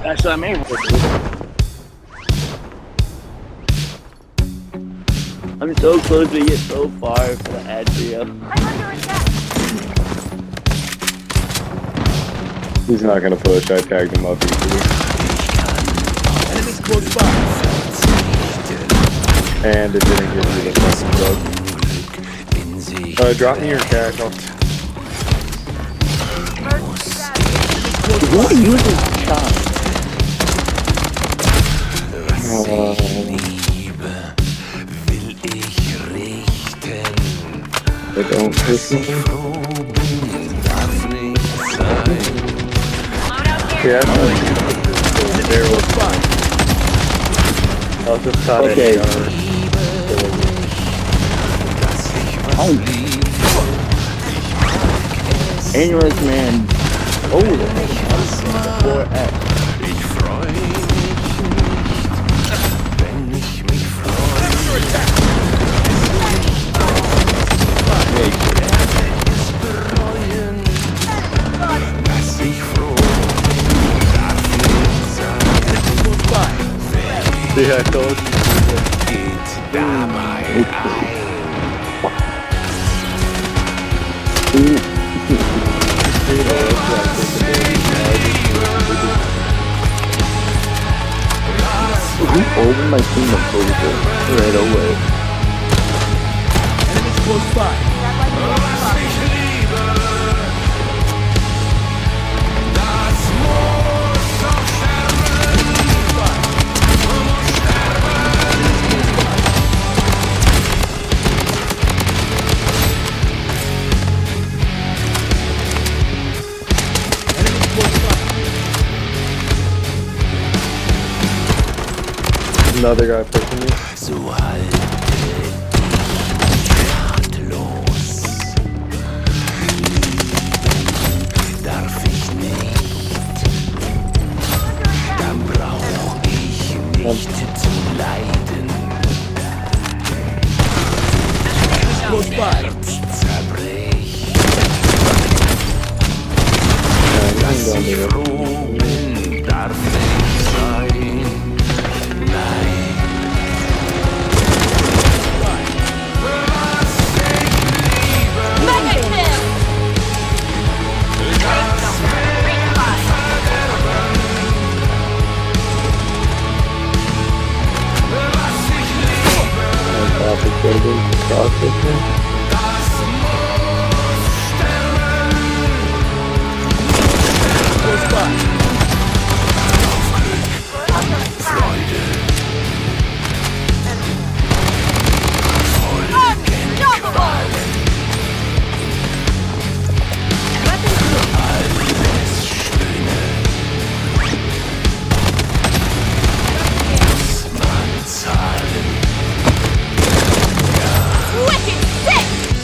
That's what I mean. I'm so close to get so far for the ad trio. He's not gonna push. I tagged him up easily. Enemies close by. And it didn't give you the fucking bug. Drop me your cash. What are you using shot? I don't push me. Yeah, there was fine. I'll just try Okay. Anyways, man. Oh, 4X. See, I told you. Open my kingdom over right away. Enemies close by. Another guy pushing you. So halte ratlos. Darf ich nicht, dann brauch ich nicht zu leiden. Herz zerbricht. Lass ich ruhen, darf nicht sein. Nein.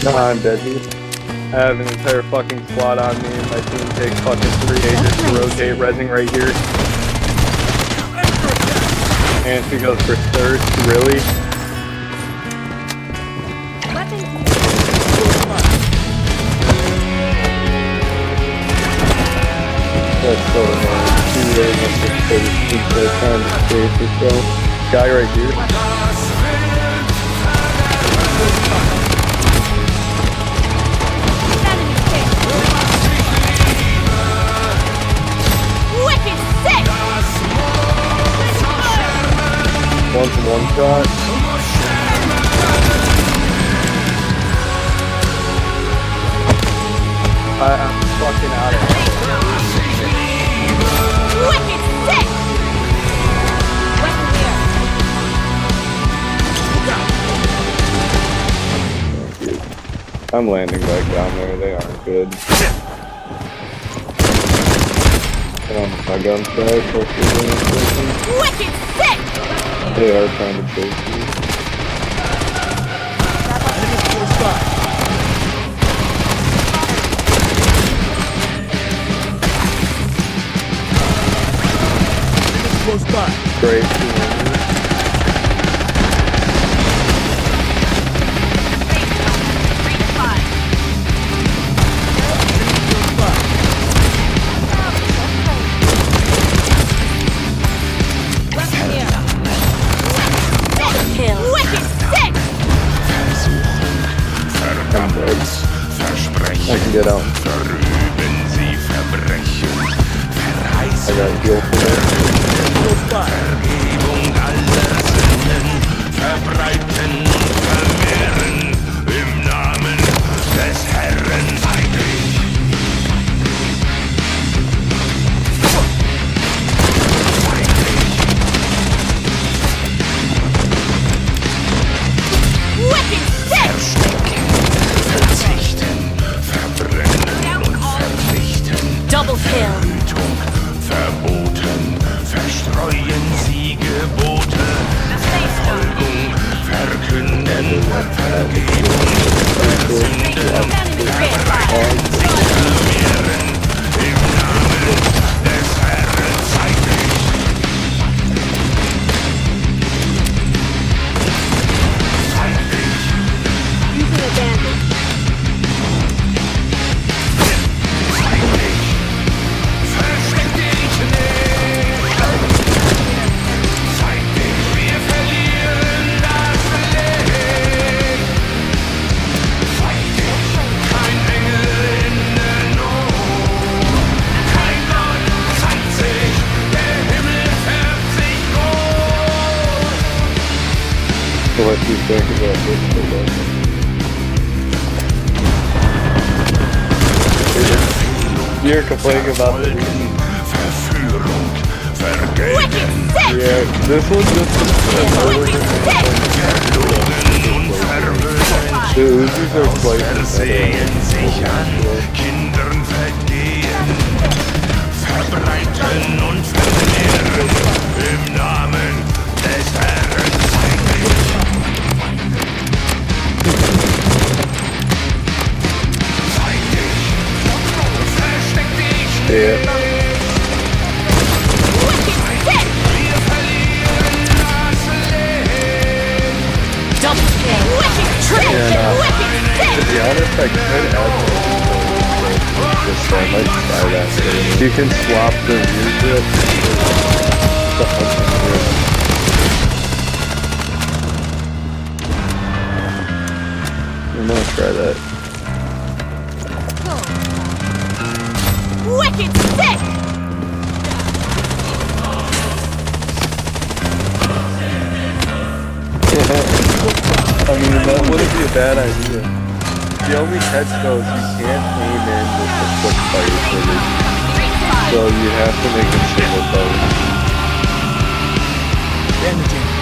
No, I'm dead, dude. I have an entire fucking squad on me, and my team takes fucking 3 ages to rotate, rezzing right here. And she goes for third, really? That's so annoying. 2 days of this trying to save yourself. Guy right here. One shot. I'm fucking out of here. Wicked sick! I'm landing back down there. They aren't good. My gun's back. Wicked sick! They are trying to chase you. Close by. Great. got heal for that. Vergebung aller Sünden verbreiten, vermehren im Namen des Herrn heilig. Wicked sick! Verstecken, verzichten, verbrennen und vernichten. Double kill! Tötung verboten, verstreuen sie Gebote, Verfolgung verkünden, Vergebung versünden, verbreiten, vermehren, im Namen des Herrn heilig. Using a bandage. Versteck dich nicht! Zeig dich, wir verlieren das Leben! Zeig dich, kein Engel in der Not! Kein Gott zeigt sich, der Himmel färbt sich rot! So what do you think about this? You're complaining about the Verführung, Vergeltung, Wicked sick! yeah, this one's just Wicked sick! Verlogen und verwöhnt. the Uzis are quite Versehen sich an, Kindern vergehen, verbreiten und vermehren, im Namen des Herrn heilig. Zeig dich, versteck dich nicht, yeah. Wicked sick! wir verlieren das Leben. Double kill! Wicked trick! Yeah, no. Wicked To sick! be honest, I could add this, I might try that. You can swap the view grip. The hunting grip. I'm gonna try that. Wicked sick! I mean, that wouldn't be a bad idea. The only catch though is you can't aim in with the quick fire trigger. So you have to make a single bow. Bandaging.